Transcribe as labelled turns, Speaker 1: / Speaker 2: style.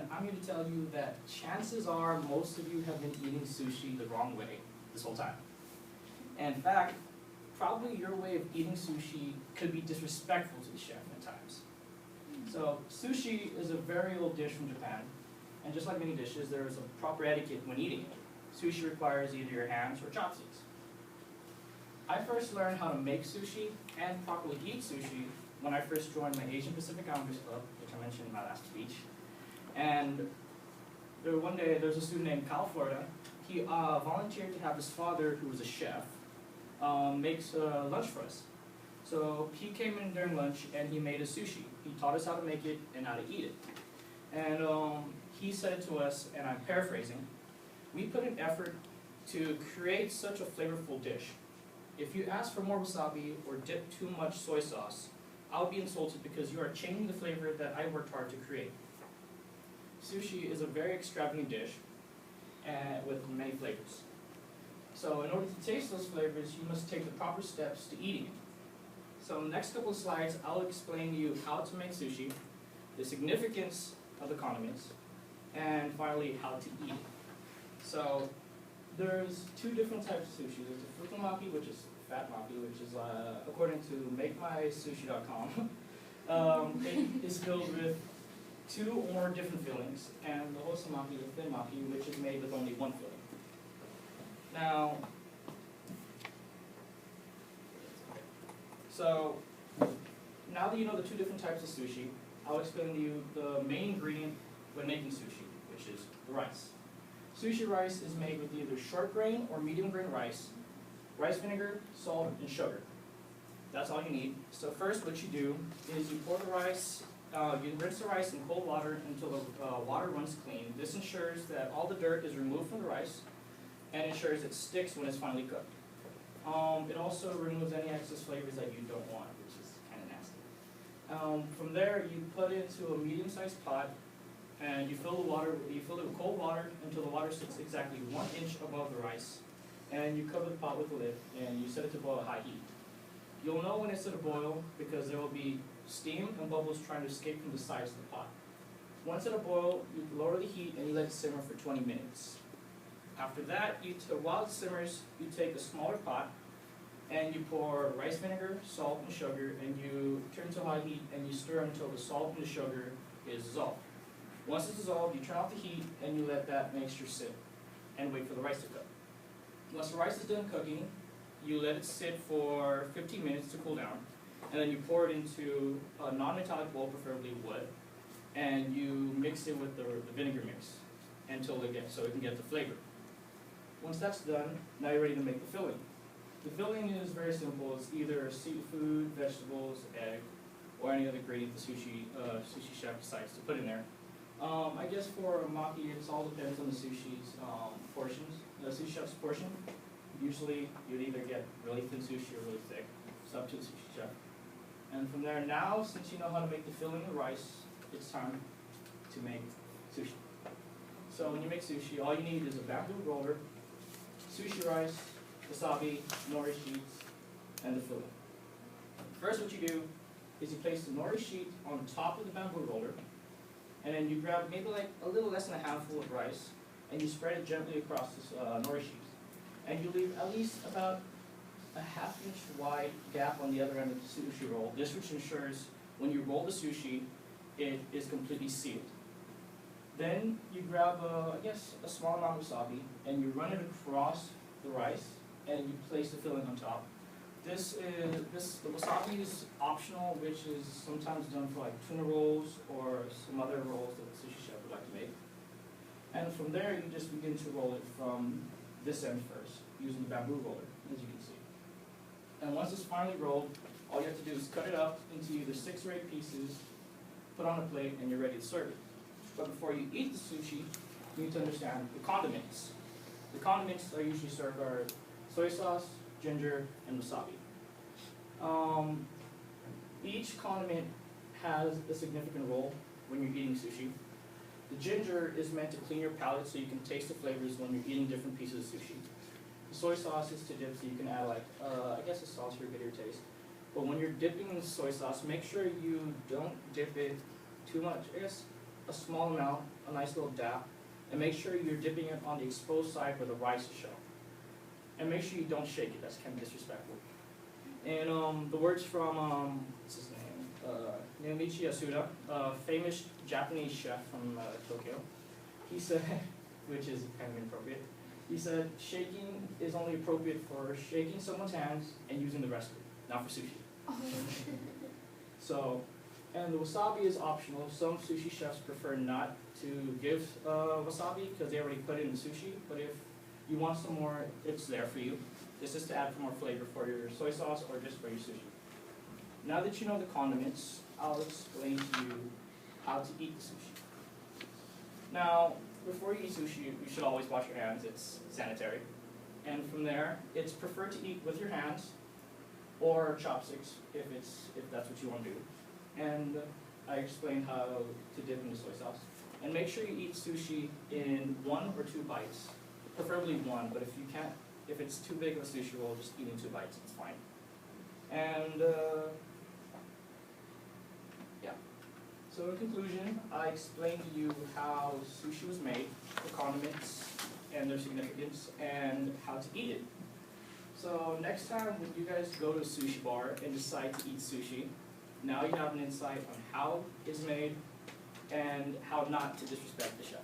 Speaker 1: and I'm here to tell you that chances are most of you have been eating sushi the wrong way this whole time. And in fact, probably your way of eating sushi could be disrespectful to the chef at times. So sushi is a very old dish from Japan, and just like many dishes, there is a proper etiquette when eating it. Sushi requires either your hands or chopsticks. I first learned how to make sushi and properly eat sushi when I first joined my Asian Pacific Islanders Club, which I mentioned in my last speech. And one day there was a student named Kyle Florida. He volunteered to have his father, who was a chef, make lunch for us. So he came in during lunch and he made a sushi. He taught us how to make it and how to eat it. And he said it to us, and I'm paraphrasing, "We put an effort to create such a flavorful dish. If you ask for more wasabi or dip too much soy sauce, I'll be insulted because you are changing the flavor that I worked hard to create." Sushi is a very extravagant dish with many flavors. So in order to taste those flavors, you must take the proper steps to eating it. So in the next couple of slides, I'll explain to you how to make sushi, the significance of the condiments, and finally how to eat it. So there's two different types of sushi. There's the futomaki, which is fat maki, which is, according to makemysushi.com, it is filled with 2 or more different fillings, and the hosomaki, the thin maki, which is made with only 1 filling. Now, so now that you know the 2 different types of sushi, I'll explain to you the main ingredient when making sushi, which is the rice. Sushi rice is made with either short grain or medium grain rice vinegar, salt, and sugar. That's all you need. So first what you do is you pour the rice, you rinse the rice in cold water until the water runs clean. This ensures that all the dirt is removed from the rice and ensures it sticks when it's finally cooked. It also removes any excess flavors that you don't want, which is kind of nasty. From there, you put it into a medium-sized pot, and you fill it with cold water until the water sits exactly 1 inch above the rice, and you cover the pot with a lid, and you set it to boil at high heat. You'll know when it's at a boil because there will be steam and bubbles trying to escape from the sides of the pot. Once at a boil, you lower the heat and you let it simmer for 20 minutes. After that, while it simmers, you take a smaller pot and you pour rice vinegar, salt, and sugar, and you turn to high heat and you stir until the salt and the sugar is dissolved. Once it's dissolved, you turn off the heat and you let that mixture sit and wait for the rice to cook. Once the rice is done cooking, you let it sit for 15 minutes to cool down, and then you pour it into a non-metallic bowl, preferably wood, and you mix it with the vinegar mix until so it can get the flavor. Once that's done, now you're ready to make the filling. The filling is very simple. It's either seafood, vegetables, egg, or any other ingredient the sushi chef decides to put in there. I guess for a maki, it all depends on the sushi's portions, the sushi chef's portion. Usually, you'd either get really thin sushi or really thick. It's up to the sushi chef. And from there, now, since you know how to make the filling of rice, it's time to make sushi. So when you make sushi, all you need is a bamboo roller, sushi rice, wasabi, nori sheets, and the filling. First, what you do is you place the nori sheet on top of the bamboo roller, and then you grab maybe like a little less than a handful of rice, and you spread it gently across this nori sheet. And you leave at least about a half-inch wide gap on the other end of the sushi roll. This which ensures when you roll the sushi, it is completely sealed. Then you grab, a small amount of wasabi, and you run it across the rice, and you place the filling on top. The wasabi is optional, which is sometimes done for like tuna rolls or some other rolls that the sushi chef would like to make. And from there, you just begin to roll it from this end first, using the bamboo roller, as you can see. And once it's finally rolled, all you have to do is cut it up into either 6 or 8 pieces, put on a plate, and you're ready to serve it. But before you eat the sushi, you need to understand the condiments. The condiments that are usually served are soy sauce, ginger, and wasabi. Each condiment has a significant role when you're eating sushi. The ginger is meant to clean your palate so you can taste the flavors when you're eating different pieces of sushi. The soy sauce is to dip so you can add a saltier, bitter taste. But when you're dipping in the soy sauce, make sure you don't dip it too much. a small amount, a nice little dab, and make sure you're dipping it on the exposed side where the rice is shown. And make sure you don't shake it, that's kind of disrespectful. And the words from, what's his name? Naomichi Yasuda, a famous Japanese chef from Tokyo. He said, which is kind of inappropriate, he said, shaking is only appropriate for shaking someone's hands and using the restroom, not for sushi. So, and the wasabi is optional. Some sushi chefs prefer not to give wasabi because they already put it in the sushi, but if you want some more, it's there for you. This is to add more flavor for your soy sauce or just for your sushi. Now that you know the condiments, I'll explain to you how to eat the sushi. Now, before you eat sushi, you should always wash your hands. It's sanitary. And from there, it's preferred to eat with your hands or chopsticks if that's what you want to do. And I explained how to dip into soy sauce. And make sure you eat sushi in 1 or 2 bites, preferably 1. But if you can't, if it's too big of a sushi roll, just eating 2 bites, it's fine. And yeah. So in conclusion, I explained to you how sushi was made, the condiments and their significance, and how to eat it. So next time when you guys go to a sushi bar and decide to eat sushi, now you have an insight on how it's made and how not to disrespect the chef.